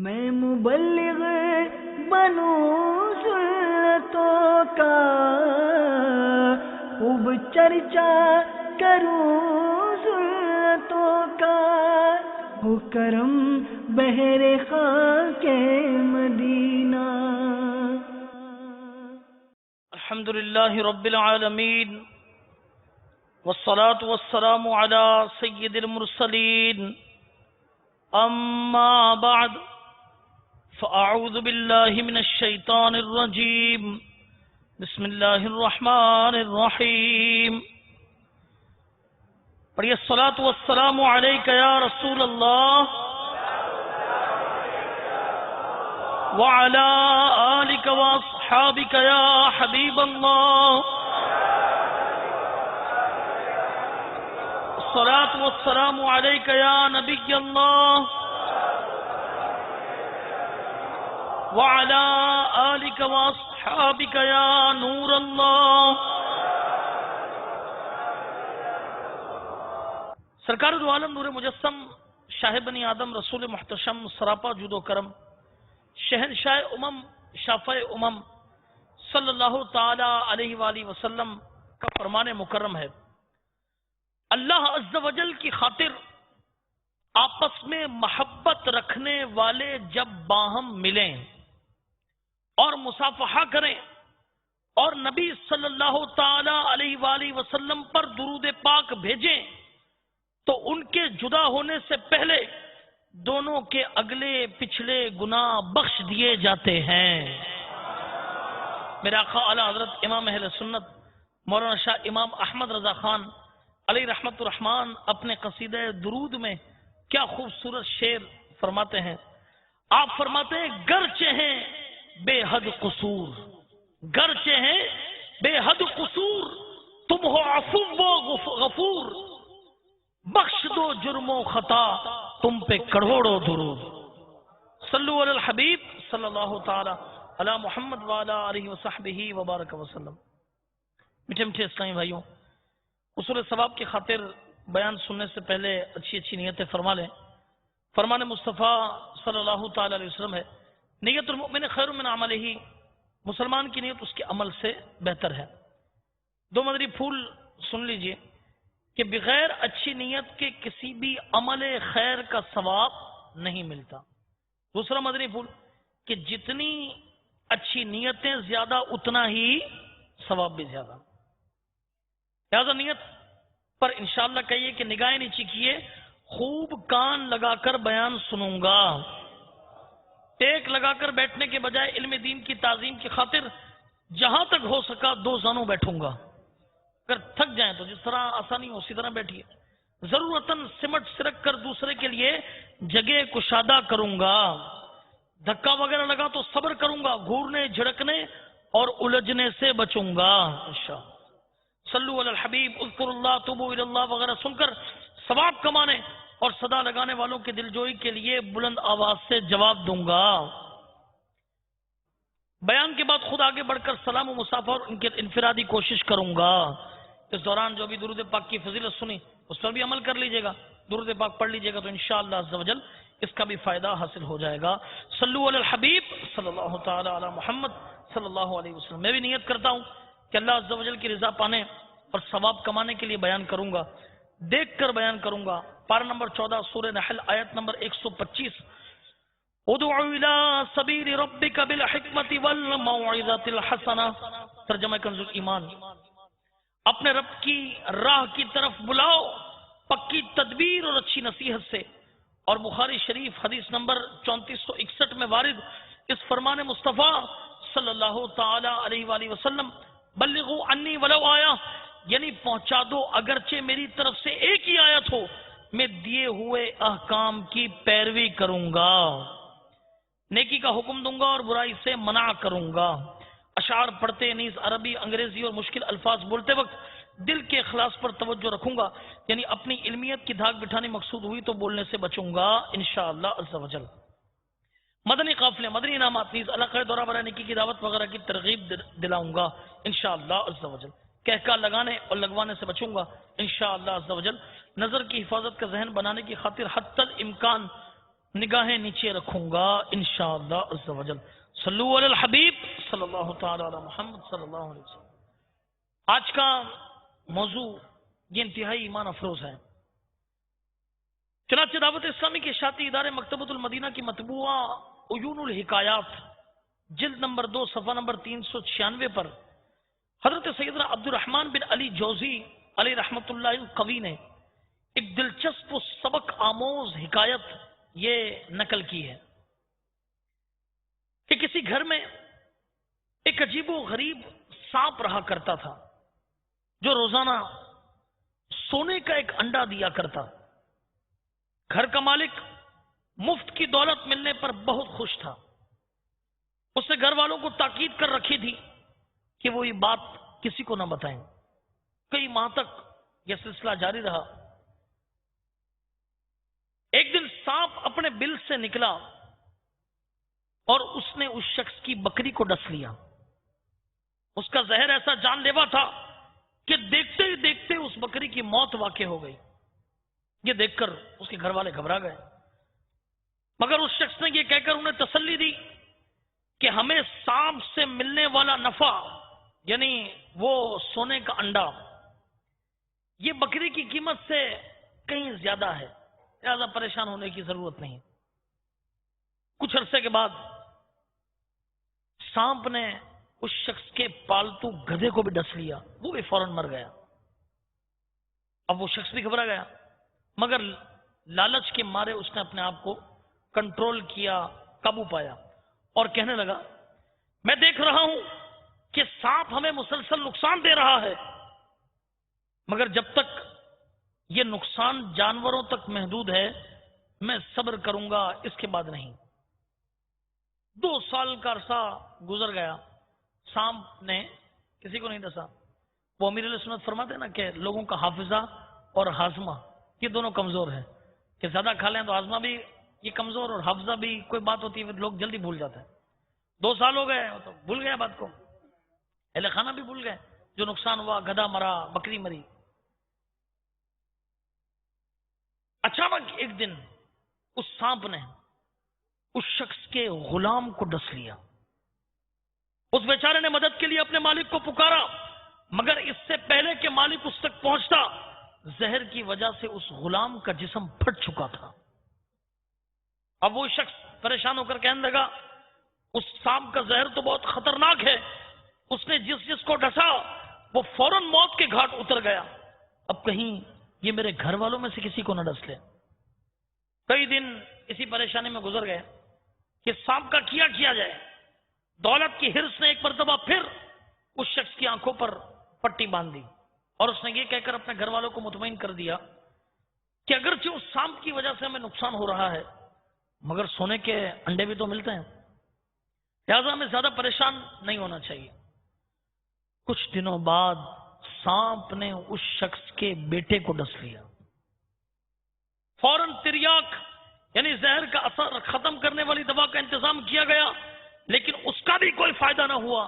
میں مبلغ بنوں سنتوں کا، خوب چرچا کروں سنتوں کا، ہو کرم بہر خاک مدینہ۔ الحمدللہ رب العالمین، والصلاة والسلام على سید المرسلین، اما بعد فاعوذ باللہ من الشیطان الرجیم، بسم اللہ الرحمن الرحیم۔ پڑھیے الصلاة والسلام علیک یا رسول اللہ وعلى آلک واصحابک یا حبیب اللہ، الصلاة والسلام علیک یا نبی اللہ وعلى آلک واصحابک یا نور اللہ۔ سرکار دو عالم نور مجسم، شاہ بنی آدم، رسول محتشم، سراپا جود و کرم، شہنشاہ امم، شافع امم، صلی اللہ تعالی علیہ وآلہ وسلم کا فرمان مکرم ہے، اللہ عز و جل کی خاطر آپس میں محبت رکھنے والے جب باہم ملیں اور مصافحہ کریں اور نبی صلی اللہ تعالی علیہ وآلہ وسلم پر درود پاک بھیجیں تو ان کے جدا ہونے سے پہلے دونوں کے اگلے پچھلے گناہ بخش دیے جاتے ہیں۔ میرے آقا اعلی حضرت امام اہل سنت مولانا شاہ امام احمد رضا خان علیہ رحمت الرحمن اپنے قصیدہ درود میں کیا خوبصورت شعر فرماتے ہیں۔ آپ فرماتے ہیں، گرچہ ہیں بے حد قصور، گرچہ ہیں بے حد قصور، تم ہو عفو و غفور، بخش دو جرم و خطا تم پہ کروڑوں درود۔ صلو علی الحبیب صلی اللہ تعالی علی محمد وعلی آلہ وصحبہ وبارک وسلم۔ میٹھے میٹھے اسلامی بھائیوں، حصول ثواب کی خاطر بیان سننے سے پہلے اچھی اچھی نیتیں فرما لیں۔ فرمان مصطفیٰ صلی اللہ تعالی علیہ وسلم ہے، نیت المؤمن خیر من عملہ، مسلمان کی نیت اس کے عمل سے بہتر ہے۔ دو مدری پھول سن لیجئے کہ بغیر اچھی نیت کے کسی بھی عمل خیر کا ثواب نہیں ملتا۔ دوسرا مدنی پھول کہ جتنی اچھی نیتیں زیادہ اتنا ہی ثواب بھی زیادہ۔ لہذا نیت پر انشاءاللہ کہیے کہ نگاہیں نیچی کیے، خوب کان لگا کر بیان سنوں گا، ٹیک لگا کر بیٹھنے کے بجائے علم دین کی تعظیم کی خاطر جہاں تک ہو سکا دو زانوں بیٹھوں گا۔ اگر تھک جائیں تو جس طرح آسانی ہو اسی طرح بیٹھیے، ضرورتاً سمٹ سرک کر دوسرے کے لیے جگہ کشادہ کروں گا، دھکا وغیرہ لگا تو صبر کروں گا، گھورنے جھڑکنے اور الجھنے سے بچوں گا انشاءاللہ۔ صلو علی الحبیب، اذکر اللہ، توبو الی اللہ وغیرہ سن کر ثواب کمانے اور صدا لگانے والوں کے دلجوئی کے لیے بلند آواز سے جواب دوں گا۔ بیان کے بعد خود آگے بڑھ کر سلام و مصافحہ اور ان کی انفرادی کوشش کروں گا۔ اس دوران جو بھی درود پاک کی فضیلت سنی اس پر بھی عمل کر لیجئے گا، درود پاک پڑھ لیجئے گا تو انشاءاللہ عز و جل اس کا بھی فائدہ حاصل ہو جائے گا۔ صلو علی الحبیب صلی اللہ تعالی علی محمد صلی اللہ علیہ وسلم۔ میں بھی نیت کرتا ہوں کہ اللہ عز و جل کی رضا پانے اور ثواب کمانے کے لیے بیان کروں گا، دیکھ کر بیان کروں گا۔ پارہ نمبر 14 سورہ نحل آیت نمبر 125، ادعو الی سبیل ربک بالحکمت والموعظۃ الحسنہ، ترجمہ کنز ایمان، اپنے رب کی راہ کی طرف بلاؤ پکی تدبیر اور اچھی نصیحت سے۔ اور بخاری شریف حدیث نمبر 3461 میں وارد اس فرمان مصطفیٰ صلی اللہ تعالی علیہ وآلہ وسلم، بلغوا عنی ولو آیا، یعنی پہنچا دو اگرچہ میری طرف سے ایک ہی آیت ہو، میں دیے ہوئے احکام کی پیروی کروں گا، نیکی کا حکم دوں گا اور برائی سے منع کروں گا۔ اشعار پڑھتے نیز عربی، انگریزی اور مشکل الفاظ بولتے وقت دل کے اخلاص پر توجہ رکھوں گا، یعنی اپنی علمیت کی دھاک بٹھانی مقصود ہوئی تو بولنے سے بچوں گا انشاءاللہ عز و جل۔ مدنی قافلے، مدنی انعامات نیز علاقہ دورہ برائے نیکی کی دعوت وغیرہ کی ترغیب دلاؤں گا انشاءاللہ عز و جل۔ کہکا لگانے اور لگوانے سے بچوں گا انشاءاللہ عز و جل۔ نظر کی حفاظت کا ذہن بنانے کی خاطر حتی الامکان نگاہیں نیچے رکھوں گا انشاءاللہ عز و جل۔ صلو علی الحبیب صلی اللہ تعالی علی محمد صلی اللہ علیہ وسلم۔ آج کا موضوع یہ انتہائی ایمان افروز ہے۔ چنانچہ دعوت اسلامی کے اشاعتی ادارے مکتبۃ المدینہ کی مطبوعہ عیون الحکایات جلد نمبر 2 صفحہ نمبر 396 پر حضرت سیدنا عبد الرحمن بن علی جوزی علیہ رحمۃ اللہ القوی نے ایک دلچسپ و سبق آموز حکایت یہ نقل کی ہے کہ کسی گھر میں ایک عجیب و غریب سانپ رہا کرتا تھا جو روزانہ سونے کا ایک انڈا دیا کرتا۔ گھر کا مالک مفت کی دولت ملنے پر بہت خوش تھا۔ اس نے گھر والوں کو تاکید کر رکھی تھی کہ وہ یہ بات کسی کو نہ بتائیں۔ کئی ماہ تک یہ سلسلہ جاری رہا۔ ایک دن سانپ اپنے بل سے نکلا اور اس نے اس شخص کی بکری کو ڈس لیا۔ اس کا زہر ایسا جان لیوا تھا کہ دیکھتے ہی دیکھتے اس بکری کی موت واقع ہو گئی۔ یہ دیکھ کر اس کے گھر والے گھبرا گئے، مگر اس شخص نے یہ کہہ کر انہیں تسلی دی کہ ہمیں سانپ سے ملنے والا نفع یعنی وہ سونے کا انڈا یہ بکری کی قیمت سے کہیں زیادہ ہے، لہذا پریشان ہونے کی ضرورت نہیں۔ کچھ عرصے کے بعد سانپ نے اس شخص کے پالتو گدھے کو بھی ڈس لیا، وہ بھی فوراً مر گیا۔ اب وہ شخص بھی گھبرا گیا، مگر لالچ کے مارے اس نے اپنے آپ کو کنٹرول کیا، قابو پایا اور کہنے لگا میں دیکھ رہا ہوں کہ سانپ ہمیں مسلسل نقصان دے رہا ہے، مگر جب تک یہ نقصان جانوروں تک محدود ہے میں صبر کروں گا، اس کے بعد نہیں۔ 2 سال کا عرصہ گزر گیا، سانپ نے کسی کو نہیں ڈسا۔ وہ امیر علیہ سنت فرماتے ہیں نا کہ لوگوں کا حافظہ اور ہاضمہ یہ دونوں کمزور ہیں، کہ زیادہ کھا لیں تو ہاضمہ بھی یہ کمزور اور حافظہ بھی کوئی بات ہوتی ہے لوگ جلدی بھول جاتے ہیں۔ 2 سال ہو گئے تو بھول گیا بات کو، اہل خانہ بھی بھول گئے، جو نقصان ہوا، گدھا مرا، بکری مری۔ اچانک ایک دن اس سانپ نے اس شخص کے غلام کو ڈس لیا۔ اس بیچارے نے مدد کے لیے اپنے مالک کو پکارا، مگر اس سے پہلے کہ مالک اس تک پہنچتا زہر کی وجہ سے اس غلام کا جسم پھٹ چکا تھا۔ اب وہ شخص پریشان ہو کر کہنے لگا اس سانپ کا زہر تو بہت خطرناک ہے، اس نے جس کو ڈسا وہ فوراً موت کے گھاٹ اتر گیا، اب کہیں یہ میرے گھر والوں میں سے کسی کو نہ ڈس لے۔ کئی دن اسی پریشانی میں گزر گئے کہ سانپ کا کیا جائے۔ دولت کی حرص نے ایک مرتبہ پھر اس شخص کی آنکھوں پر پٹی باندھ دی اور اس نے یہ کہہ کر اپنے گھر والوں کو مطمئن کر دیا کہ اگرچہ اس سانپ کی وجہ سے ہمیں نقصان ہو رہا ہے مگر سونے کے انڈے بھی تو ملتے ہیں، لہذا ہمیں زیادہ پریشان نہیں ہونا چاہیے۔ کچھ دنوں بعد سانپ نے اس شخص کے بیٹے کو ڈس لیا۔ فوراً تریاک یعنی زہر کا اثر ختم کرنے والی دوا کا انتظام کیا گیا، لیکن اس کا بھی کوئی فائدہ نہ ہوا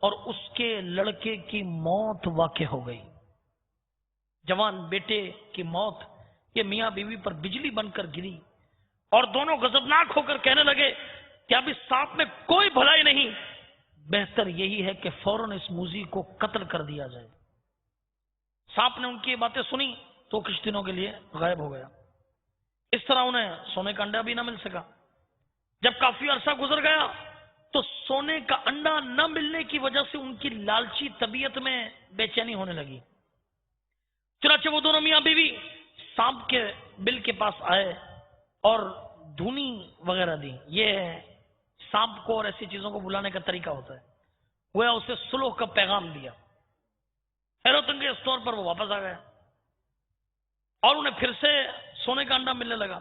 اور اس کے لڑکے کی موت واقع ہو گئی۔ جوان بیٹے کی موت یہ میاں بیوی پر بجلی بن کر گری اور دونوں غضبناک ہو کر کہنے لگے کہ اب اس سانپ میں کوئی بھلائی نہیں، بہتر یہی ہے کہ فوراً اس موذی کو قتل کر دیا جائے۔ سانپ نے ان کی باتیں سنی تو کچھ دنوں کے لیے غائب ہو گیا۔ اس طرح انہیں سونے کا انڈا بھی نہ مل سکا۔ جب کافی عرصہ گزر گیا تو سونے کا انڈا نہ ملنے کی وجہ سے ان کی لالچی طبیعت میں بے چینی ہونے لگی۔ چنانچہ وہ دونوں میاں بیوی سانپ کے بل کے پاس آئے اور دھونی وغیرہ دی۔ یہ سانپ کو اور ایسی چیزوں کو بلانے کا طریقہ ہوتا ہے، وہ اسے صلح کا پیغام دیا۔ حیرت انگیز طور پر وہ واپس آ گیا اور انہیں پھر سے سونے کا انڈا ملنے لگا۔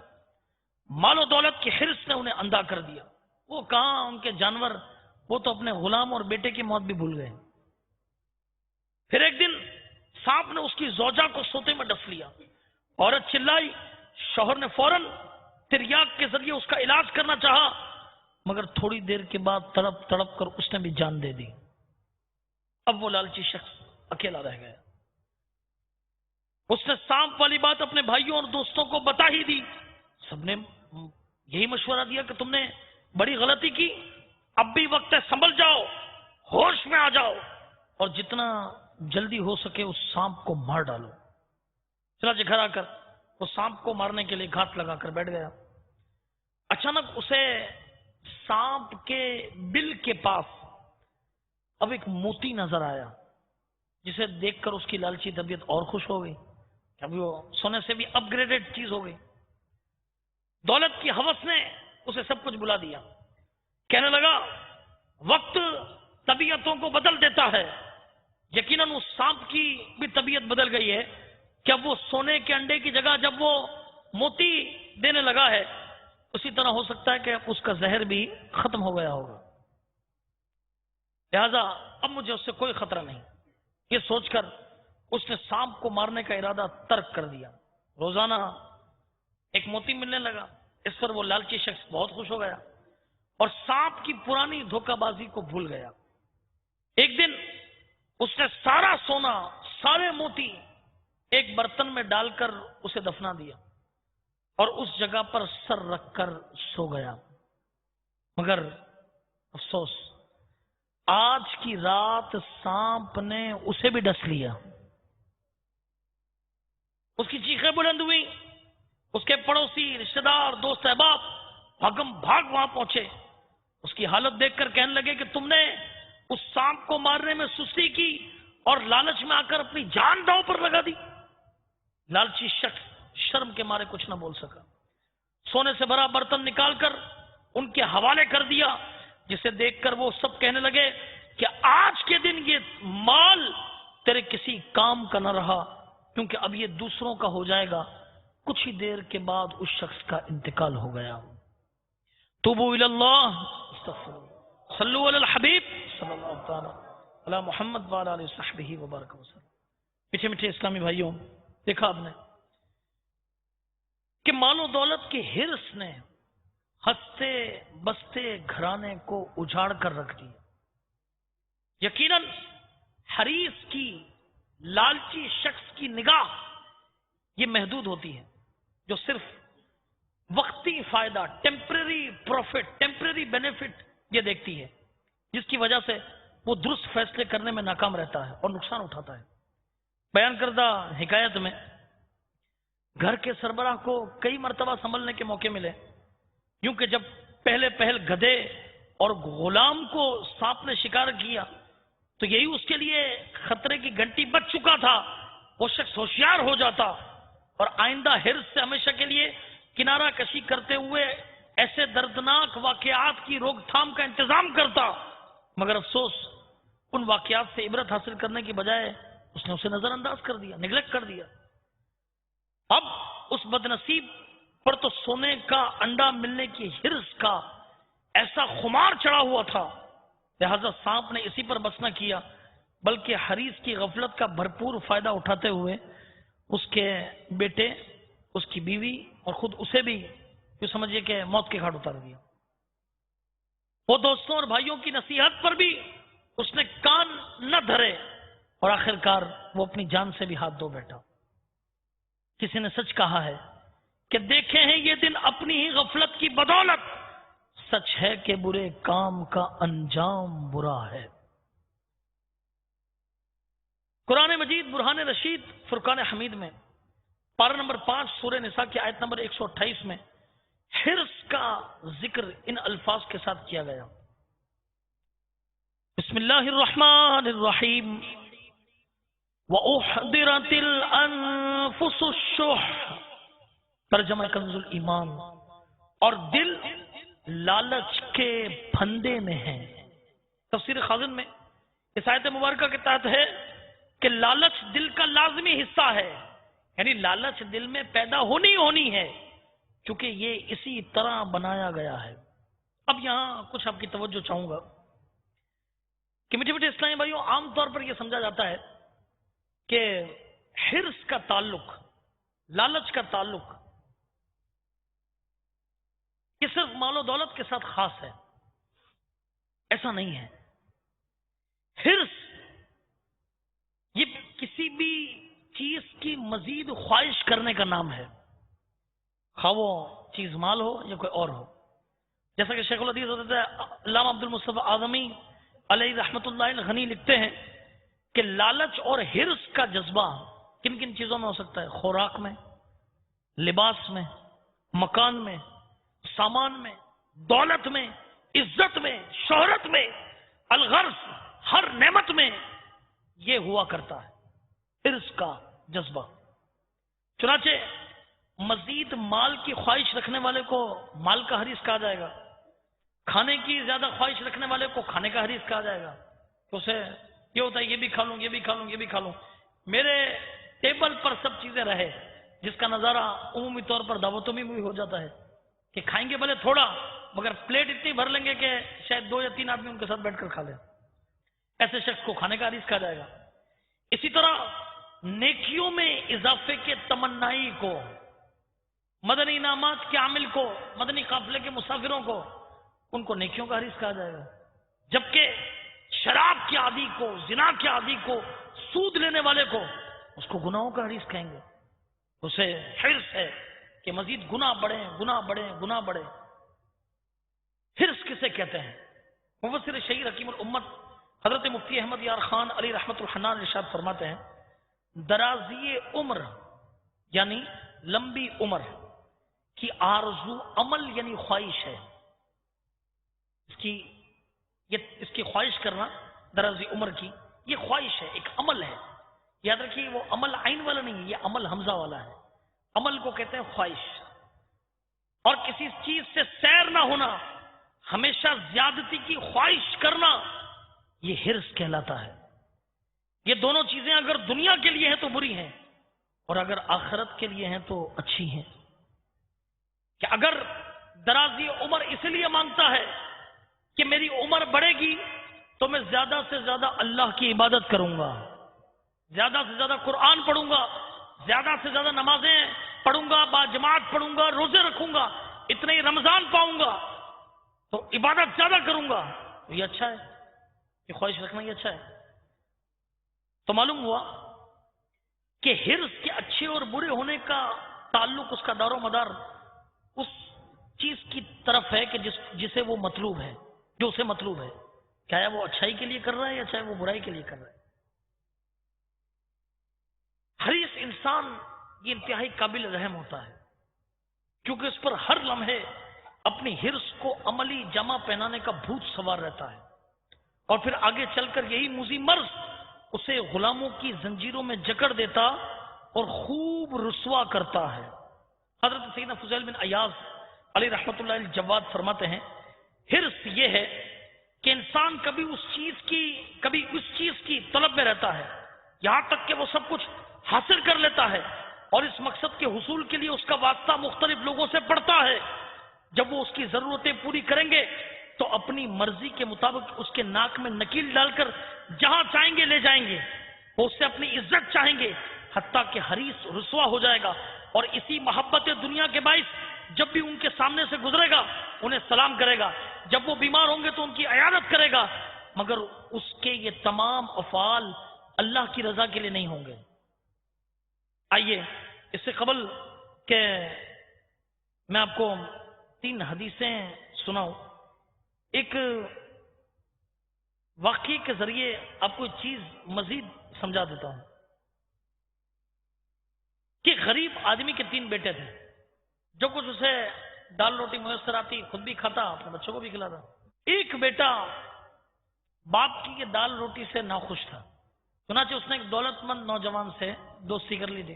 مال و دولت کی حرص نے انہیں اندھا کر دیا۔ وہ کہاں ان کے جانور، وہ تو اپنے غلام اور بیٹے کی موت بھی بھول گئے۔ پھر ایک دن سانپ نے اس کی زوجہ کو سوتے میں ڈس لیا۔ عورت چلائی، شوہر نے فوراً تریاک کے ذریعے اس کا علاج کرنا چاہا، مگر تھوڑی دیر کے بعد تڑپ تڑپ کر اس نے بھی جان دے دی۔ اب وہ لالچی شخص اکیلا رہ گیا۔ اس نے سانپ والی بات اپنے بھائیوں اور دوستوں کو بتا ہی دی۔ سب نے یہی مشورہ دیا کہ تم نے بڑی غلطی کی، اب بھی وقت ہے، سنبھل جاؤ، ہوش میں آ جاؤ، اور جتنا جلدی ہو سکے اس سانپ کو مار ڈالو۔ چنانچہ گھر آ کر وہ سانپ کو مارنے کے لیے گھات لگا کر بیٹھ گیا۔ اچانک اسے سانپ کے بل کے پاس اب ایک موتی نظر آیا، جسے دیکھ کر اس کی لالچی طبیعت اور خوش ہو گئی۔ ابھی وہ سونے سے بھی اپ گریڈڈ چیز ہو گئی۔ دولت کی ہوس نے اسے سب کچھ بلا دیا۔ کہنے لگا وقت طبیعتوں کو بدل دیتا ہے، یقیناً اس سانپ کی بھی طبیعت بدل گئی ہے کہ اب وہ سونے کے انڈے کی جگہ جب وہ موتی دینے لگا ہے، اسی طرح ہو سکتا ہے کہ اس کا زہر بھی ختم ہو گیا ہوگا، لہذا اب مجھے اس سے کوئی خطرہ نہیں۔ یہ سوچ کر اس نے سانپ کو مارنے کا ارادہ ترک کر دیا۔ روزانہ ایک موتی ملنے لگا، اس پر وہ لالچی شخص بہت خوش ہو گیا اور سانپ کی پرانی دھوکہ بازی کو بھول گیا۔ ایک دن اس نے سارا سونا، سارے موتی ایک برتن میں ڈال کر اسے دفنا دیا اور اس جگہ پر سر رکھ کر سو گیا۔ مگر افسوس، آج کی رات سانپ نے اسے بھی ڈس لیا۔ اس کی چیخیں بلند ہوئی، اس کے پڑوسی، رشتہ دار، دوست احباب بھاگم بھاگ وہاں پہنچے۔ اس کی حالت دیکھ کر کہنے لگے کہ تم نے اس سانپ کو مارنے میں سستی کی اور لالچ میں آ کر اپنی جان داؤ پر لگا دی۔ لالچی شخص شرم کے مارے کچھ نہ بول سکا۔ سونے سے بھرا برتن نکال کر ان کے حوالے کر دیا، جسے دیکھ کر وہ سب کہنے لگے کہ آج کے دن یہ مال تیرے کسی کام کا نہ رہا، کیونکہ اب یہ دوسروں کا ہو جائے گا۔ کچھ ہی دیر کے بعد اس شخص کا انتقال ہو گیا۔ توبوا الی اللہ، استغفر اللہ، صلوا علی الحبیب صلی اللہ تعالی علی محمد وعلی آلہ وصحبہ وبارک وسلم۔ میٹھے میٹھے اسلامی بھائیوں، دیکھا آپ نے کہ مال و دولت کی ہرس نے ہنستے بستے گھرانے کو اجاڑ کر رکھ دیا۔ یقیناً حریص کی، لالچی شخص کی نگاہ یہ محدود ہوتی ہے، جو صرف وقتی فائدہ، ٹیمپرری پروفٹ، ٹیمپرری بینیفٹ یہ دیکھتی ہے، جس کی وجہ سے وہ درست فیصلے کرنے میں ناکام رہتا ہے اور نقصان اٹھاتا ہے۔ بیان کردہ حکایت میں گھر کے سربراہ کو کئی مرتبہ سنبھلنے کے موقع ملے، یوں کہ جب پہلے پہل گدھے اور غلام کو سانپ نے شکار کیا تو یہی اس کے لیے خطرے کی گھنٹی بج چکا تھا۔ وہ شخص ہوشیار ہو جاتا اور آئندہ حرص سے ہمیشہ کے لیے کنارہ کشی کرتے ہوئے ایسے دردناک واقعات کی روک تھام کا انتظام کرتا، مگر افسوس ان واقعات سے عبرت حاصل کرنے کی بجائے اس نے اسے نظر انداز کر دیا، نگلیکٹ کر دیا۔ اب اس بدنصیب پر تو سونے کا انڈا ملنے کی حرص کا ایسا خمار چڑھا ہوا تھا، لہذا سانپ نے اسی پر بس نہ کیا، بلکہ حریص کی غفلت کا بھرپور فائدہ اٹھاتے ہوئے اس کے بیٹے، اس کی بیوی اور خود اسے بھی جو سمجھیے کہ موت کے گھاٹ اتار دیا۔ وہ دوستوں اور بھائیوں کی نصیحت پر بھی اس نے کان نہ دھرے اور آخر کار وہ اپنی جان سے بھی ہاتھ دھو بیٹھا۔ کسی نے سچ کہا ہے کہ دیکھے ہیں یہ دن اپنی ہی غفلت کی بدولت، سچ ہے کہ برے کام کا انجام برا ہے۔ قرآن مجید برہان رشید فرقان حمید میں پارہ نمبر 5 سورہ نساء کی آیت نمبر 128 میں حرص کا ذکر ان الفاظ کے ساتھ کیا گیا۔ بسم اللہ الرحمن الرحیم وَأُحْضِرَتِ الْأَنفُسُ الشُّحَّ، ترجمہ کنز الایمان، اور دل لالچ کے پھندے میں ہے۔ تفسیر خازن میں اس آیت مبارکہ کے تحت ہے کہ لالچ دل کا لازمی حصہ ہے، یعنی لالچ دل میں پیدا ہونی ہے، کیونکہ یہ اسی طرح بنایا گیا ہے۔ اب یہاں کچھ آپ کی توجہ چاہوں گا کہ میٹھے میٹھے اسلامی بھائیوں، عام طور پر یہ سمجھا جاتا ہے کہ حرص کا تعلق، لالچ کا تعلق یہ صرف مال و دولت کے ساتھ خاص ہے۔ ایسا نہیں ہے۔ حرص یہ کسی بھی چیز کی مزید خواہش کرنے کا نام ہے، خواہ وہ چیز مال ہو یا کوئی اور ہو. جیسا کہ شیخ الحدیث حضرت علامہ عبد المصطفیٰ اعظمی علیہ رحمۃ اللہ الغنی لکھتے ہیں کہ لالچ اور حرص کا جذبہ کن کن چیزوں میں ہو سکتا ہے؟ خوراک میں، لباس میں، مکان میں، سامان میں، دولت میں، عزت میں، شہرت میں، الغرض ہر نعمت میں یہ ہوا کرتا ہے حرص کا جذبہ. چنانچہ مزید مال کی خواہش رکھنے والے کو مال کا حریص کہا جائے گا، کھانے کی زیادہ خواہش رکھنے والے کو کھانے کا حریص کہا جائے گا. تو اسے یہ ہوتا ہے یہ بھی کھا لوں، یہ بھی کھا لوں، یہ بھی کھا لوں، میرے ٹیبل پر سب چیزیں رہے، جس کا نظارہ عمومی طور پر دعوتوں میں بھی ہو جاتا ہے کہ کھائیں گے بھلے تھوڑا مگر پلیٹ اتنی بھر لیں گے کہ شاید 2 یا 3 آدمی ان کے ساتھ بیٹھ کر کھا لیں. ایسے شخص کو کھانے کا حریص کہا جائے گا. اسی طرح نیکیوں میں اضافے کے تمنائی کو، مدنی انعامات کے عامل کو، مدنی قافلے کے مسافروں کو، ان کو نیکیوں کا حریص کہا جائے گا. جبکہ شراب کے عادی کو، زنا کے عادی کو، سود لینے والے کو اس کو گناہوں کا حریص کہیں گے. اسے حرص ہے کہ مزید گناہ بڑھے، گناہ بڑھے، گناہ بڑھے. حرص کسے کہتے ہیں؟ مفسر شہیر حکیم الامت حضرت مفتی احمد یار خان علی رحمت الحنان ارشاد فرماتے ہیں درازی عمر یعنی لمبی عمر کی آرزو عمل یعنی خواہش ہے. اس کی خواہش کرنا درازی عمر کی یہ خواہش ہے، ایک عمل ہے. یاد رکھیے وہ عمل عین والا نہیں ہے، یہ عمل حمزہ والا ہے. عمل کو کہتے ہیں خواہش. اور کسی چیز سے سیر نہ ہونا، ہمیشہ زیادتی کی خواہش کرنا، یہ حرص کہلاتا ہے. یہ دونوں چیزیں اگر دنیا کے لیے ہیں تو بری ہیں، اور اگر آخرت کے لیے ہیں تو اچھی ہیں. کہ اگر درازی عمر اس لیے مانگتا ہے کہ میری عمر بڑھے گی تو میں زیادہ سے زیادہ اللہ کی عبادت کروں گا، زیادہ سے زیادہ قرآن پڑھوں گا، زیادہ سے زیادہ نمازیں پڑھوں گا، باجماعت پڑھوں گا، روزے رکھوں گا، اتنے ہی رمضان پاؤں گا تو عبادت زیادہ کروں گا، تو یہ اچھا ہے، یہ خواہش رکھنا یہ اچھا ہے. تو معلوم ہوا کہ حرص کے اچھے اور برے ہونے کا تعلق، اس کا دار و مدار اس چیز کی طرف ہے کہ جسے وہ مطلوب ہے، جو اسے مطلوب ہے. چاہے وہ اچھائی کے لیے کر رہا ہے یا چاہے وہ برائی کے لیے کر رہا ہے. حریص انسان یہ انتہائی قابل رحم ہوتا ہے، کیونکہ اس پر ہر لمحے اپنی حرص کو عملی جامہ پہنانے کا بھوت سوار رہتا ہے، اور پھر آگے چل کر یہی موذی مرض اسے غلاموں کی زنجیروں میں جکڑ دیتا اور خوب رسوا کرتا ہے. حضرت سیدنا فضیل بن عیاض علی رحمت اللہ علیہ جواد فرماتے ہیں حرص یہ ہے کہ انسان کبھی اس چیز کی طلب میں رہتا ہے یہاں تک کہ وہ سب کچھ حاصل کر لیتا ہے، اور اس مقصد کے حصول کے لیے اس کا واسطہ مختلف لوگوں سے پڑتا ہے. جب وہ اس کی ضرورتیں پوری کریں گے تو اپنی مرضی کے مطابق اس کے ناک میں نکیل ڈال کر جہاں چاہیں گے لے جائیں گے. وہ اس سے اپنی عزت چاہیں گے، حتیٰ کہ حریص رسوا ہو جائے گا، اور اسی محبت دنیا کے باعث جب بھی ان کے سامنے سے گزرے گا انہیں سلام کرے گا، جب وہ بیمار ہوں گے تو ان کی عیادت کرے گا، مگر اس کے یہ تمام افعال اللہ کی رضا کے لیے نہیں ہوں گے. آئیے اس سے قبل کہ میں آپ کو 3 حدیثیں سناؤں، ایک واقعے کے ذریعے آپ کو ایک چیز مزید سمجھا دیتا ہوں کہ غریب آدمی کے 3 بیٹے تھے، جو کچھ اسے دال روٹی میسر آتی خود بھی کھاتا، اپنے بچوں کو بھی کھلاتا. ایک بیٹا باپ کی یہ دال روٹی سے ناخوش تھا، چنانچہ اس نے ایک دولت مند نوجوان سے دوستی کر لی تھی،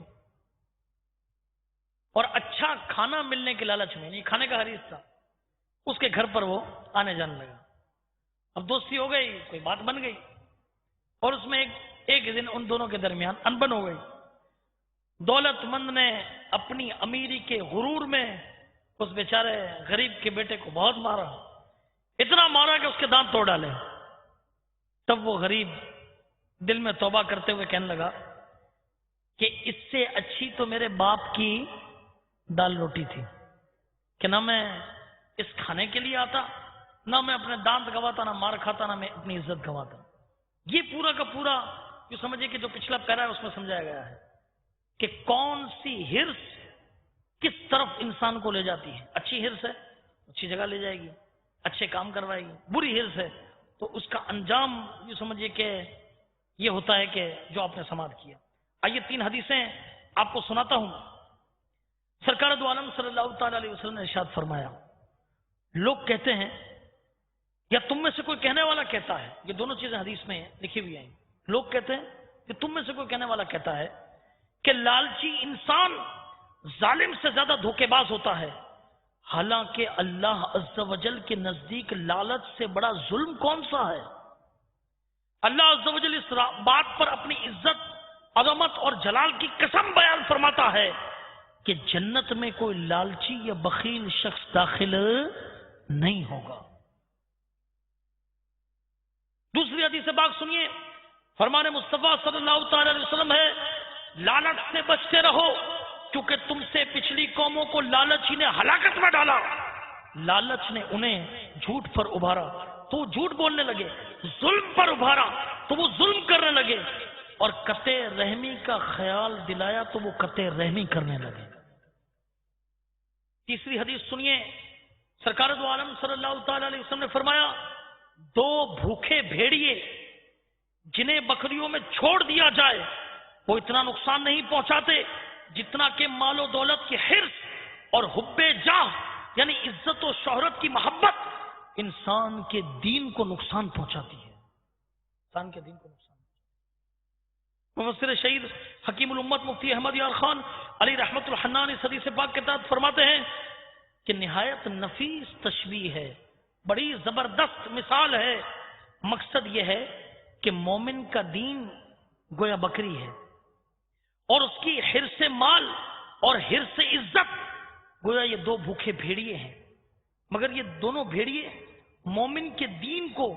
اور اچھا کھانا ملنے کے لالچ میں، نہیں کھانے کا حریص تھا، اس کے گھر پر وہ آنے جانے لگا. اب دوستی ہو گئی، کوئی بات بن گئی، اور اس میں ایک دن ان دونوں کے درمیان انبن ہو گئی. دولت مند نے اپنی امیری کے غرور میں اس بیچارے غریب کے بیٹے کو بہت مارا، اتنا مارا کہ اس کے دانت توڑ ڈالے. تب وہ غریب دل میں توبہ کرتے ہوئے کہنے لگا کہ اس سے اچھی تو میرے باپ کی دال روٹی تھی، کہ نہ میں اس کھانے کے لیے آتا، نہ میں اپنے دانت گواتا، نہ مار کھاتا، نہ میں اپنی عزت گواتا. یہ پورا کا پورا جو سمجھے کہ جو پچھلا پیرا ہے اس میں سمجھایا گیا ہے کہ کون سی حرص کس طرف انسان کو لے جاتی ہے. اچھی ہرس ہے اچھی جگہ لے جائے گی، اچھے کام کروائے گی. بری ہرس ہے تو اس کا انجام یہ سمجھیے کہ یہ ہوتا ہے کہ جو آپ نے سماعت کیا. آئیے 3 حدیثیں آپ کو سناتا ہوں. سرکار دو عالم صلی اللہ تعالی علیہ وسلم نے ارشاد فرمایا، لوگ کہتے ہیں یا تم میں سے کوئی کہنے والا کہتا ہے، یہ دونوں چیزیں حدیث میں لکھی ہوئی ہیں. لوگ کہتے ہیں کہ تم میں سے کوئی کہنے والا کہتا ہے کہ لالچی انسان ظالم سے زیادہ دھوکے باز ہوتا ہے، حالانکہ اللہ عز و جل کے نزدیک لالچ سے بڑا ظلم کون سا ہے؟ اللہ عز و جل اس بات پر اپنی عزت، عظمت اور جلال کی قسم بیان فرماتا ہے کہ جنت میں کوئی لالچی یا بخیل شخص داخل نہیں ہوگا. دوسری حدیث پاک سنیے، فرمان مصطفیٰ صلی اللہ تعالی علیہ وسلم ہے، لالچ سے بچتے رہو کیونکہ تم سے پچھلی قوموں کو لالچ ہی نے ہلاکت میں ڈالا. لالچ نے انہیں جھوٹ پر ابھارا تو وہ جھوٹ بولنے لگے، ظلم پر ابھارا تو وہ ظلم کرنے لگے، اور قطع رحمی کا خیال دلایا تو وہ قطع رحمی کرنے لگے. تیسری حدیث سنیے، سرکار دو عالم صلی اللہ تعالی علیہ وسلم نے فرمایا، 2 بھوکے بھیڑیے جنہیں بکریوں میں چھوڑ دیا جائے وہ اتنا نقصان نہیں پہنچاتے جتنا کہ مال و دولت کی حرص اور حب جاہ یعنی عزت و شہرت کی محبت انسان کے دین کو نقصان پہنچاتی ہے. انسان کے دین کو نقصان. مفسر شہید حکیم الامت مفتی احمد یار خان علی رحمت الحنان اس حدیث پاک کے تحت فرماتے ہیں کہ نہایت نفیس تشبیہ ہے، بڑی زبردست مثال ہے. مقصد یہ ہے کہ مومن کا دین گویا بکری ہے اور اس کی حرص مال اور حرص عزت گویا یہ 2 بھوکے بھیڑیے ہیں، مگر یہ دونوں بھیڑیے مومن کے دین کو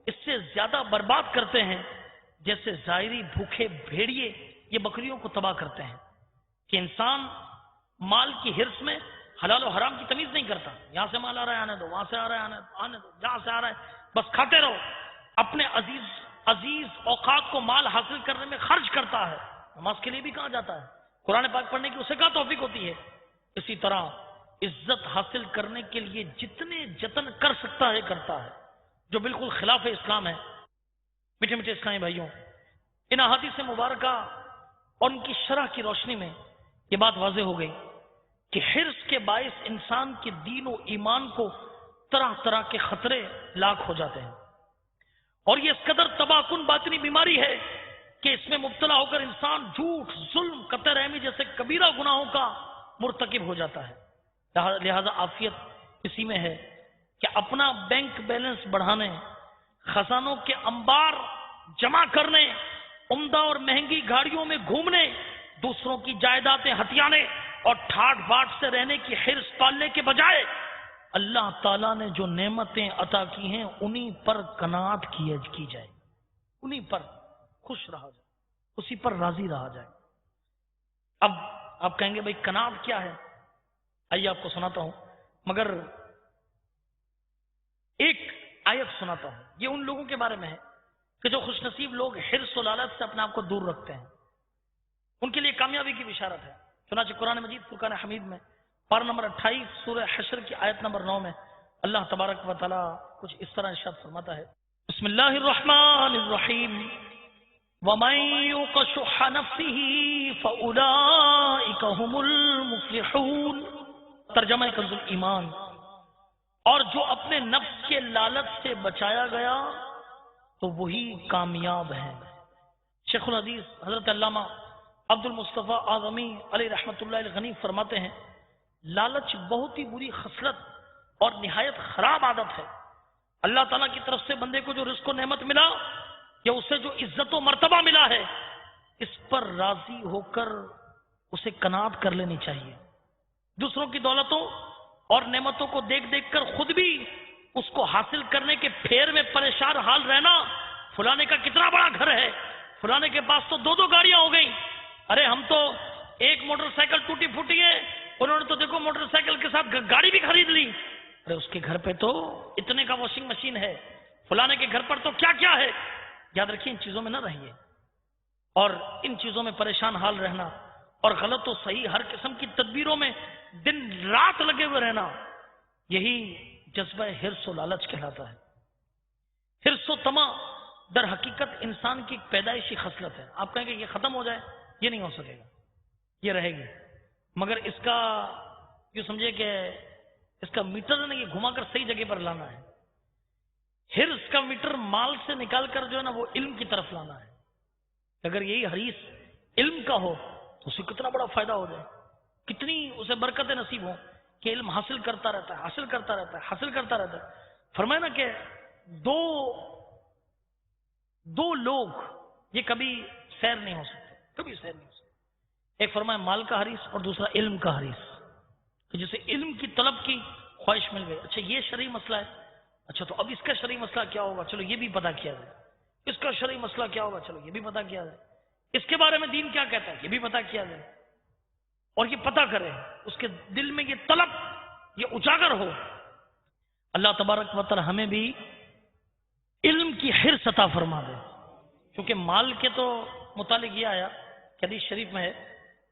اس سے زیادہ برباد کرتے ہیں جیسے ظاہری بھوکے بھیڑیے یہ بکریوں کو تباہ کرتے ہیں. کہ انسان مال کی حرص میں حلال و حرام کی تمیز نہیں کرتا، یہاں سے مال آ رہا ہے آنے دو، وہاں سے آ رہا ہے آنے دو، جہاں سے آ رہا ہے بس کھاتے رہو. اپنے عزیز اوقات کو مال حاصل کرنے میں خرچ کرتا ہے. نماز کے لیے بھی کہاں جاتا ہے، قرآن پاک پڑھنے کی اسے کہاں توفیق ہوتی ہے. اسی طرح عزت حاصل کرنے کے لیے جتنے جتن کر سکتا ہے کرتا ہے، جو بالکل خلاف اسلام ہے. میٹھے میٹھے اسلامی بھائیوں، ان احادیث مبارکہ اور ان کی شرح کی روشنی میں یہ بات واضح ہو گئی کہ حرص کے باعث انسان کے دین و ایمان کو طرح طرح کے خطرے لاحق ہو جاتے ہیں، اور یہ اس قدر تباہ کن باطنی بیماری ہے کہ اس میں مبتلا ہو کر انسان جھوٹ، ظلم، قطع رحمی جیسے کبیرہ گناہوں کا مرتکب ہو جاتا ہے. لہذا عافیت اسی میں ہے کہ اپنا بینک بیلنس بڑھانے، خزانوں کے انبار جمع کرنے، عمدہ اور مہنگی گاڑیوں میں گھومنے، دوسروں کی جائیدادیں ہتھیانے اور ٹھاٹ باٹ سے رہنے کی حرص پالنے کے بجائے اللہ تعالیٰ نے جو نعمتیں عطا کی ہیں انہی پر قناعت کی جائے، انہی پر خوش رہا جائے، اسی پر راضی رہا جائے. اب آپ کہیں گے بھائی قناعت کیا ہے؟ آئیے آپ کو سناتا ہوں، مگر ایک آیت سناتا ہوں. یہ ان لوگوں کے بارے میں ہے کہ جو خوش نصیب لوگ حرص و لالچ سے اپنے آپ کو دور رکھتے ہیں، ان کے لیے کامیابی کی بشارت ہے. چنانچہ قرآن مجید فرقان حمید میں پارہ نمبر 28 سورہ حشر کی آیت نمبر 9 میں اللہ تبارک و تعالی کچھ اس طرح ارشاد فرماتا ہے، بسم اللہ الرحمن الرحیم، وَمَن يُوقَ شُحَّ نَفْسِهِ فَأُولَٰئِكَ هُمُ الْمُفْلِحُونَ. ترجمہ کنز ایمان، اور جو اپنے نفس کے لالچ سے بچایا گیا تو وہی کامیاب ہے. شیخ الحدیث حضرت علامہ عبد المصطفیٰ اعظمی علیہ رحمۃ اللہ الغنی فرماتے ہیں، لالچ بہت ہی بری خصلت اور نہایت خراب عادت ہے. اللہ تعالیٰ کی طرف سے بندے کو جو رزق و نعمت ملا یا اسے جو عزت و مرتبہ ملا ہے، اس پر راضی ہو کر اسے قناعت کر لینی چاہیے. دوسروں کی دولتوں اور نعمتوں کو دیکھ دیکھ کر خود بھی اس کو حاصل کرنے کے پھیر میں پریشان حال رہنا، فلانے کا کتنا بڑا گھر ہے، فلانے کے پاس تو 2 گاڑیاں ہو گئیں، ارے ہم تو ایک موٹر سائیکل ٹوٹی پھوٹی ہے، انہوں نے تو دیکھو موٹر سائیکل کے ساتھ گاڑی بھی خرید لی، ارے اس کے گھر پہ تو اتنے کا واشنگ مشین ہے، فلانے کے گھر پر تو کیا کیا ہے. یاد رکھیے ان چیزوں میں نہ رہیے، اور ان چیزوں میں پریشان حال رہنا اور غلط و صحیح ہر قسم کی تدبیروں میں دن رات لگے ہوئے رہنا، یہی جذبہ حرص و لالچ کہلاتا ہے۔ حرص و طمع در حقیقت انسان کی پیدائشی خصلت ہے۔ آپ کہیں گے یہ ختم ہو جائے، یہ نہیں ہو سکے گا، یہ رہے گی، مگر اس کا یہ سمجھے کہ اس کا میٹر ہے نا، یہ گھما کر صحیح جگہ پر لانا ہے۔ حرص کا میٹر مال سے نکال کر جو ہے نا وہ علم کی طرف لانا ہے۔ اگر یہی حریص علم کا ہو تو اسے کتنا بڑا فائدہ ہو جائے، کتنی اسے برکتیں نصیب ہوں کہ علم حاصل کرتا رہتا ہے، حاصل کرتا رہتا ہے، حاصل کرتا رہتا ہے۔ فرمایا نا کہ دو لوگ یہ کبھی سیر نہیں ہو سکتے، کبھی سیر نہیں ہو سکتے۔ ایک فرمایا مال کا حریص اور دوسرا علم کا حریص، کہ جسے علم کی طلب کی خواہش مل گئی، اچھا یہ شرعی مسئلہ ہے، اچھا تو اب اس کا شرعی مسئلہ کیا ہوگا، چلو یہ بھی پتہ کیا جائے، اس کا شرعی مسئلہ کیا ہوگا، چلو یہ بھی پتہ کیا جائے، اس کے بارے میں دین کیا کہتا ہے یہ بھی پتہ کیا جائے، اور یہ پتہ کرے، اس کے دل میں یہ طلب یہ اجاگر ہو۔ اللہ تبارک و تعالی ہمیں بھی علم کی حرص عطا فرما دے، کیونکہ مال کے تو متعلق یہ آیا کہ حدیث شریف میں ہے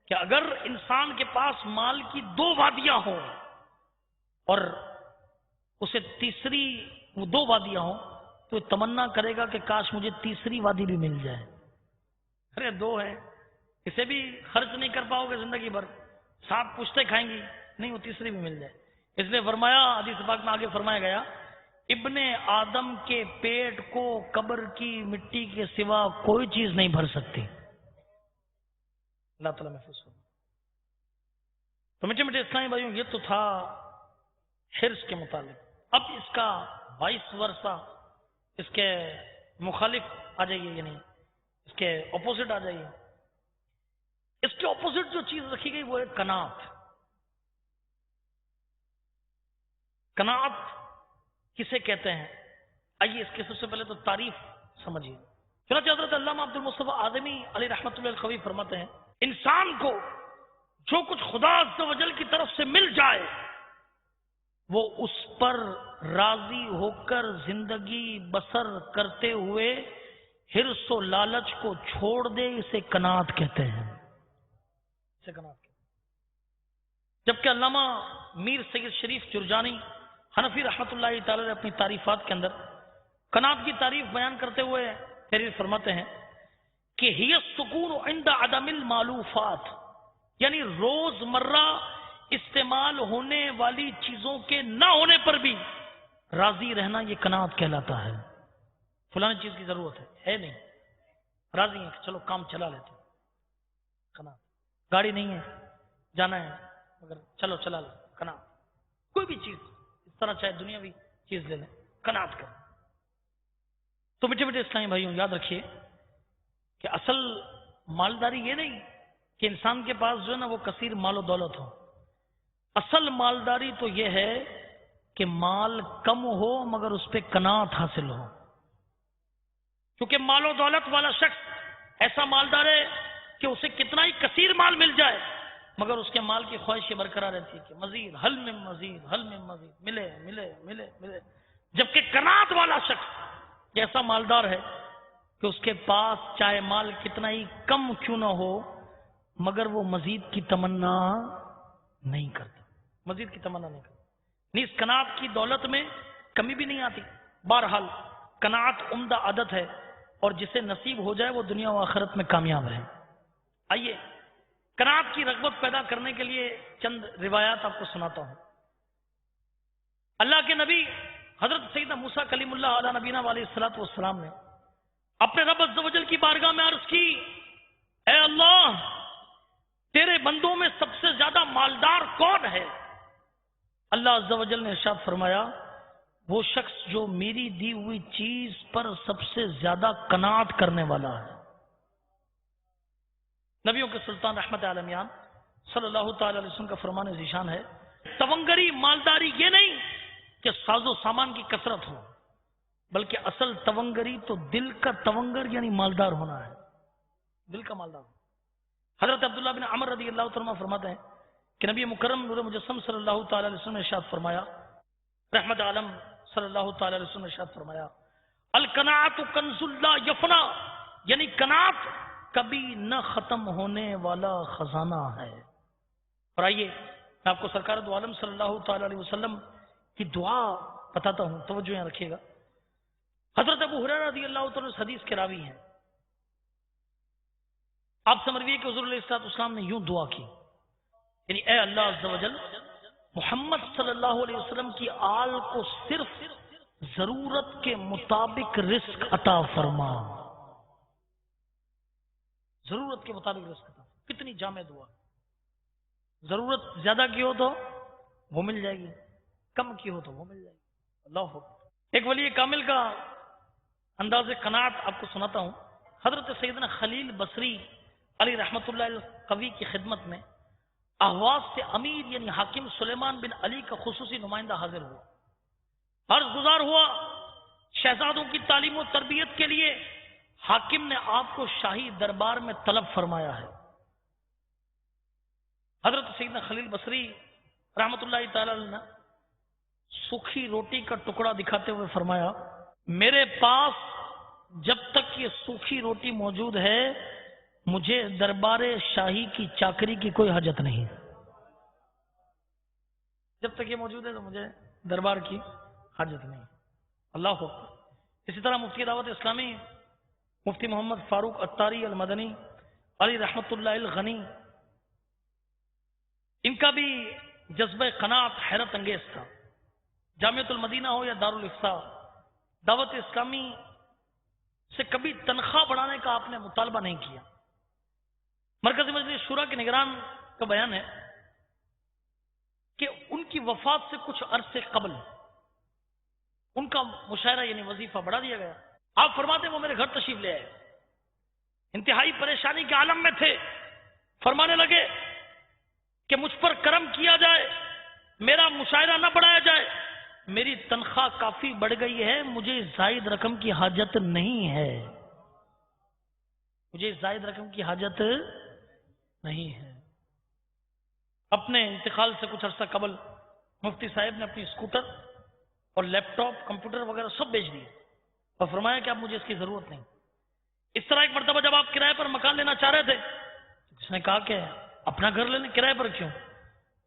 کہ اگر انسان کے پاس مال کی 2 وادیاں ہوں اور اسے تیسری وہ 2 وادیاں ہوں تو تمنا کرے گا کہ کاش مجھے تیسری وادی بھی مل جائے۔ ارے 2 ہے، اسے بھی خرچ نہیں کر پاؤ گے زندگی بھر، 7 پشتے کھائیں گی نہیں، وہ تیسری بھی مل جائے۔ اس لیے فرمایا حدیث پاک میں آگے فرمایا گیا، ابن آدم کے پیٹ کو قبر کی مٹی کے سوا کوئی چیز نہیں بھر سکتی۔ اللہ تعالیٰ محفوظ ہو۔ تو میٹھے میٹھے اسلامی بھائیوں، یہ تو تھا حرص کے متعلق۔ اب اس کا وائس ورثہ، اس کے مخالف آ جائیے، یعنی اس کے اپوزٹ آ جائیے۔ اس کے اپوزٹ جو چیز رکھی گئی وہ ہے قناعت۔ قناعت کسے کہتے ہیں؟ آئیے اس کے سب سے پہلے تو تعریف سمجھیے۔ چنانچہ حضرت علامہ عبد المصطفیٰ آدمی علیہ رحمۃ اللہ الخوی فرماتے ہیں، انسان کو جو کچھ خدا عز و جل کی طرف سے مل جائے وہ اس پر راضی ہو کر زندگی بسر کرتے ہوئے حرص و لالچ کو چھوڑ دے، اسے قناعت کہتے ہیں، اسے قناعت کہتے ہیں۔ جبکہ علامہ میر سید شریف جرجانی حنفی رحمۃ اللہ تعالی اپنی تعریفات کے اندر قناعت کی تعریف بیان کرتے ہوئے تحریر فرماتے ہیں کہ ہی السکون عند عدم المعلوفات، یعنی روزمرہ استعمال ہونے والی چیزوں کے نہ ہونے پر بھی راضی رہنا، یہ قناعت کہلاتا ہے۔ فلانی چیز کی ضرورت ہے نہیں، راضی ہیں کہ چلو کام چلا لیتے، قناعت۔ گاڑی نہیں ہے، جانا ہے مگر چلو چلا لیں، قناعت۔ کوئی بھی چیز اس طرح چاہے دنیاوی چیز لے لیں، قناعت کریں۔ تو میٹھے میٹھے اسلامی بھائیوں، یاد رکھیے کہ اصل مالداری یہ نہیں کہ انسان کے پاس جو ہے نا وہ کثیر مال و دولت ہو۔ اصل مالداری تو یہ ہے کہ مال کم ہو مگر اس پہ قناعت حاصل ہو، کیونکہ مال و دولت والا شخص ایسا مالدار ہے کہ اسے کتنا ہی کثیر مال مل جائے مگر اس کے مال کی خواہش یہ برقرار رہتی ہے کہ مزید، حل میں مزید، حل میں مزید، ملے ملے ملے ملے۔ جبکہ قناعت والا شخص ایسا مالدار ہے کہ اس کے پاس چاہے مال کتنا ہی کم کیوں نہ ہو مگر وہ مزید کی تمنا نہیں کرتا، مزید کی تمنا نہیں کرتا۔ نہیں، اس قناعت کی دولت میں کمی بھی نہیں آتی۔ بہرحال قناعت عمدہ عادت ہے اور جسے نصیب ہو جائے وہ دنیا و آخرت میں کامیاب ہے۔ آئیے قناعت کی رغبت پیدا کرنے کے لیے چند روایات آپ کو سناتا ہوں۔ اللہ کے نبی حضرت سیدنا موسیٰ کلیم اللہ علیہ نبینا علیہ الصلوۃ والسلام نے اپنے رب عز و جل کی بارگاہ میں عرض کی، اے اللہ، تیرے بندوں میں سب سے زیادہ مالدار کون ہے؟ اللہ عز و جل نے ارشاد فرمایا، وہ شخص جو میری دی ہوئی چیز پر سب سے زیادہ قناعت کرنے والا ہے۔ نبیوں کے سلطان رحمت عالمیان صلی اللہ تعالی علیہ وسلم کا فرمان ذیشان ہے، تونگری مالداری یہ نہیں کہ ساز و سامان کی کثرت ہو، بلکہ اصل تونگری تو دل کا تونگر یعنی مالدار ہونا ہے، دل کا مالدار ہونا۔ حضرت عبداللہ بن عمر رضی اللہ تعالیٰ فرماتے ہیں کہ نبی مکرم نور مجسم صلی اللہ تعالی علیہ وسلم نے ارشاد فرمایا، رحمت عالم صلی اللہ تعالی علیہ وسلم نے ارشاد فرمایا، القناعت کنز لا یفنا، یعنی قناعت کبھی نہ ختم ہونے والا خزانہ ہے۔ اور آئیے میں آپ کو سرکار دو عالم صلی اللہ تعالی علیہ وسلم کی دعا بتاتا ہوں، توجہ یہاں رکھیے گا۔ حضرت ابو ہریرہ رضی اللہ تعالیٰ اس حدیث کے راوی ہیں۔ آپ سمجھیے کہ حضور علیہ السلام نے یوں دعا کی، یعنی اے اللہ عز و جل، محمد صلی اللہ علیہ وسلم کی آل کو صرف ضرورت کے مطابق رزق عطا فرما، ضرورت کے مطابق رزق عطا فرما۔ کتنی جامع دعا! ضرورت زیادہ کی ہو تو وہ مل جائے گی، کم کی ہو تو وہ مل جائے گی۔ اللہ اکبر۔ ایک ولی کامل کا انداز قناعت آپ کو سناتا ہوں۔ حضرت سیدنا خلیل بصری علی رحمت اللہ القوی کی خدمت میں احواز سے امیر یعنی حاکم سلیمان بن علی کا خصوصی نمائندہ حاضر ہوا، عرض گزار ہوا شہزادوں کی تعلیم و تربیت کے لیے حاکم نے آپ کو شاہی دربار میں طلب فرمایا ہے۔ حضرت سیدنا خلیل بصری رحمت اللہ تعالی علیہ نے سوکھی روٹی کا ٹکڑا دکھاتے ہوئے فرمایا، میرے پاس جب تک یہ سوکھی روٹی موجود ہے مجھے دربار شاہی کی چاکری کی کوئی حاجت نہیں۔ جب تک یہ موجود ہے تو مجھے دربار کی حاجت نہیں۔ اللہ اکبر۔ اسی طرح مفتی دعوت اسلامی مفتی محمد فاروق اتاری المدنی علی رحمت اللہ الغنی، ان کا بھی جذبہ قناعت حیرت انگیز تھا۔ جامعۃ المدینہ ہو یا دارالافتاء، دعوت اسلامی سے کبھی تنخواہ بڑھانے کا آپ نے مطالبہ نہیں کیا۔ مرکزی مجلس شورا کے نگران کا بیان ہے کہ ان کی وفات سے کچھ عرصے قبل ان کا مشاعرہ یعنی وظیفہ بڑھا دیا گیا۔ آپ فرماتے ہیں وہ میرے گھر تشریف لے آئے، انتہائی پریشانی کے عالم میں تھے، فرمانے لگے کہ مجھ پر کرم کیا جائے، میرا مشاعرہ نہ بڑھایا جائے، میری تنخواہ کافی بڑھ گئی ہے، مجھے زائد رقم کی حاجت نہیں ہے، مجھے زائد رقم کی حاجت نہیں ہے۔ اپنے انتقال سے کچھ عرصہ قبل مفتی صاحب نے اپنی اسکوٹر اور لیپ ٹاپ کمپیوٹر وغیرہ سب بیچ دیے اور فرمایا کہ اب مجھے اس کی ضرورت نہیں۔ اس طرح ایک مرتبہ جب آپ کرائے پر مکان لینا چاہ رہے تھے تو کس نے کہا کہ اپنا گھر لینے کرائے پر کیوں؟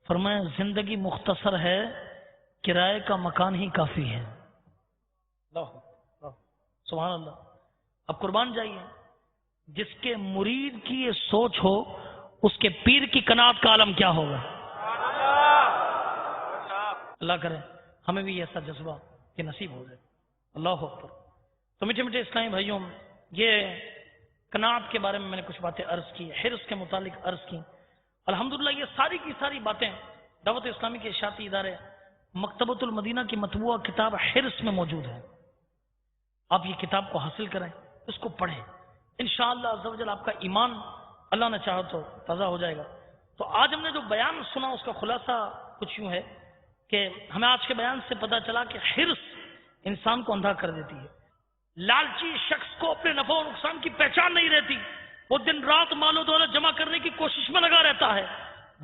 فرمایا زندگی مختصر ہے، کرائے کا مکان ہی کافی ہے۔ اللہ سبحان اللہ۔ اب قربان جائیے، جس کے مرید کی یہ سوچ ہو اس کے پیر کی قناعت کا عالم کیا ہوگا۔ اللہ کرے ہمیں بھی ایسا جذبہ کہ نصیب ہو جائے۔ اللہ اکبر۔ تو میٹھے میٹھے اسلامی بھائیوں، یہ قناعت کے بارے میں میں نے کچھ باتیں عرض کی، حرص کے متعلق عرض کی۔ الحمدللہ یہ ساری کی ساری باتیں دعوت اسلامی کے اشاعتی ادارے مکتبۃ المدینہ کی مطبوعہ کتاب حرص میں موجود ہے۔ آپ یہ کتاب کو حاصل کریں، اس کو پڑھیں، انشاءاللہ عز و جل آپ کا ایمان اللہ نے چاہا تو تازہ ہو جائے گا۔ تو آج ہم نے جو بیان سنا اس کا خلاصہ کچھ یوں ہے کہ ہمیں آج کے بیان سے پتہ چلا کہ حرص انسان کو اندھا کر دیتی ہے۔ لالچی شخص کو اپنے نفع و نقصان کی پہچان نہیں رہتی، وہ دن رات مال و دولت جمع کرنے کی کوشش میں لگا رہتا ہے۔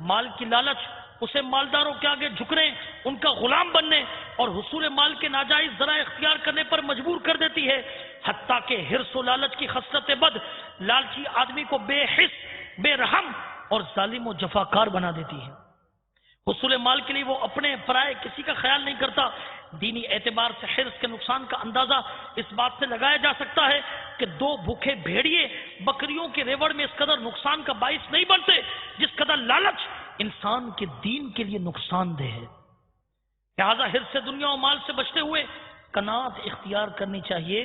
مال کی لالچ اسے مالداروں کے آگے جھکنے، ان کا غلام بننے اور حصول مال کے ناجائز ذرائع اختیار کرنے پر مجبور کر دیتی ہے، حتیٰ کہ حرص و لالچ کی خصلت بد لالچی آدمی کو بے حس، بے رحم اور ظالم و جفاکار بنا دیتی ہے۔ حصول مال کے لیے وہ اپنے پرائے کسی کا خیال نہیں کرتا۔ دینی اعتبار سے حرص کے نقصان کا اندازہ اس بات سے لگایا جا سکتا ہے کہ دو بھوکے بھیڑیے بکریوں کے ریوڑ میں اس قدر نقصان کا باعث نہیں بنتے جس قدر لالچ انسان کے دین کے لیے نقصان دہ ہے۔ لہذا حرص سے دنیا و مال سے بچتے ہوئے قناعت اختیار کرنی چاہیے،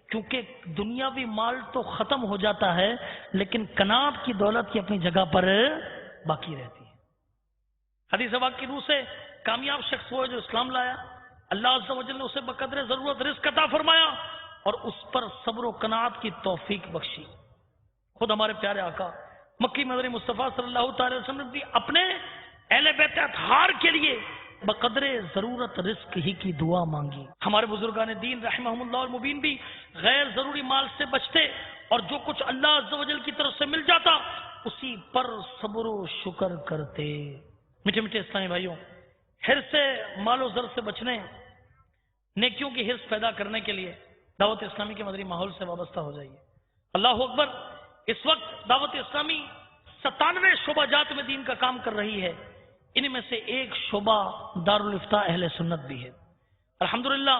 کیونکہ دنیاوی مال تو ختم ہو جاتا ہے لیکن قناعت کی دولت کی اپنی جگہ پر باقی رہتی ہے۔ حدیث پاک کی روح سے کامیاب شخص وہ ہے جو اسلام لایا، اللہ عز و جل نے اسے بقدر ضرورت رزق عطا فرمایا اور اس پر صبر و قناعت کی توفیق بخشی۔ خود ہمارے پیارے آقا مکی مدنی مصطفیٰ صلی اللہ تعالی وسلم نے اپنے اہل بیت اطہار کے لیے بقدر ضرورت رزق ہی کی دعا مانگی۔ ہمارے بزرگان دین رحمہم اللہ المبین بھی غیر ضروری مال سے بچتے اور جو کچھ اللہ عز و جل کی طرف سے مل جاتا اسی پر صبر و شکر کرتے۔ میٹھے میٹھے اسلامی بھائیوں، حرص سے مال و زر سے بچنے، نیکیوں کی حرص پیدا کرنے کے لیے دعوت اسلامی کے مدنی ماحول سے وابستہ ہو جائیے۔ اللہ اکبر۔ اس وقت دعوت اسلامی 97 شعبہ جات میں دین کا کام کر رہی ہے، ان میں سے ایک شعبہ دارالافتاء اہل سنت بھی ہے۔ الحمدللہ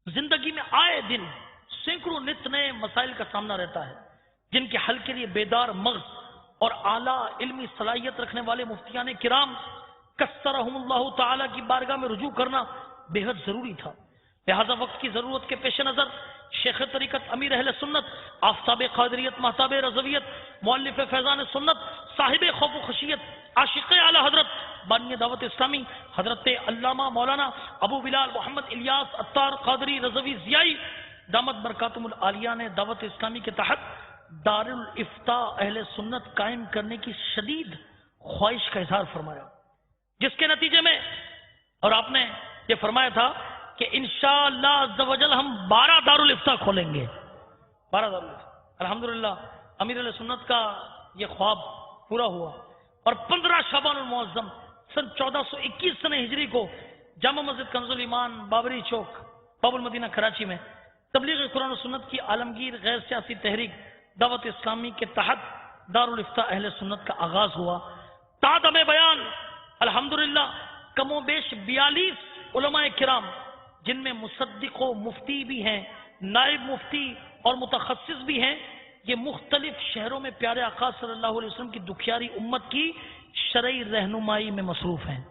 زندگی میں آئے دن سینکڑوں نت نئے مسائل کا سامنا رہتا ہے، جن کے حل کے لیے بیدار مغز اور اعلیٰ علمی صلاحیت رکھنے والے مفتیان کرام کثرہم اللہ تعالی کی بارگاہ میں رجوع کرنا بے حد ضروری تھا۔ لہذا وقت کی ضرورت کے پیش نظر شیخ طریقت امیر اہل سنت، آفتاب قادریت، مہتاب رضویت، مؤلف فیضان سنت، صاحب خوف و خشیت، عاشق اعلی حضرت بانی دعوت اسلامی حضرت علامہ مولانا ابو بلال محمد الیاس عطار قادری رضوی ضیائی دامت برکاتہم العالیہ نے دعوت اسلامی کے تحت دارالافتاء اہل سنت قائم کرنے کی شدید خواہش کا اظہار فرمایا، جس کے نتیجے میں اور آپ نے یہ فرمایا تھا کہ انشاءاللہ عز و جل ہم 12 دارالافتاء کھولیں گے، 12 دارالافتاء۔ الحمدللہ امیر علیہ سنت کا یہ خواب پورا ہوا اور 15 شعبان المعظم سن 1421 سنہ ہجری کو جامع مسجد کنز الایمان بابری چوک باب المدینہ کراچی میں تبلیغ قرآن و سنت کی عالمگیر غیر سیاسی تحریک دعوت اسلامی کے تحت دارالافتاء اہل سنت کا آغاز ہوا۔ تعدم بیان الحمدللہ کم و بیش 42 علماء کرام، جن میں مصدق و مفتی بھی ہیں، نائب مفتی اور متخصص بھی ہیں، یہ مختلف شہروں میں پیارے آقا صلی اللہ علیہ وسلم کی دکھیاری امت کی شرعی رہنمائی میں مصروف ہیں،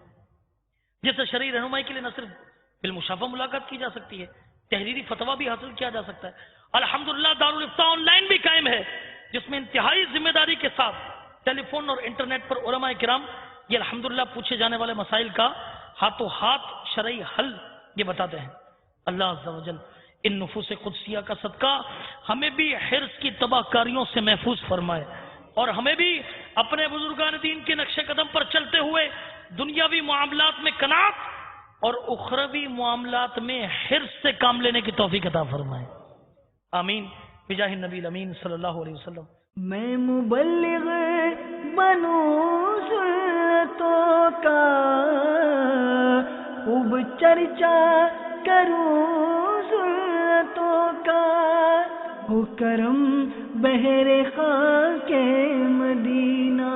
جیسے شرعی رہنمائی کے لیے نہ صرف بالمشافہ ملاقات کی جا سکتی ہے، تحریری فتویٰ بھی حاصل کیا جا سکتا ہے۔ الحمدللہ دارالافتاء آن لائن بھی قائم ہے، جس میں انتہائی ذمہ داری کے ساتھ ٹیلی فون اور انٹرنیٹ پر علماء کرام یہ الحمدللہ پوچھے جانے والے مسائل کا ہاتھوں ہاتھ شرعی حل یہ بتاتے ہیں۔ اللہ عز و جل ان نفوس قدسیہ کا صدقہ ہمیں بھی حرص کی تباہ کاریوں سے محفوظ فرمائے، اور ہمیں بھی اپنے بزرگان دین کے نقش قدم پر چلتے ہوئے دنیاوی معاملات میں قناعت اور اخروی معاملات میں حرص سے کام لینے کی توفیق عطا فرمائے، آمین بجاہ النبی الامین صلی اللہ علیہ وسلم۔ میں مبلغ بنوں سنتوں کا، خوب چرچا کروں سنتوں کا، ہو کرم بہر خاک مدینہ۔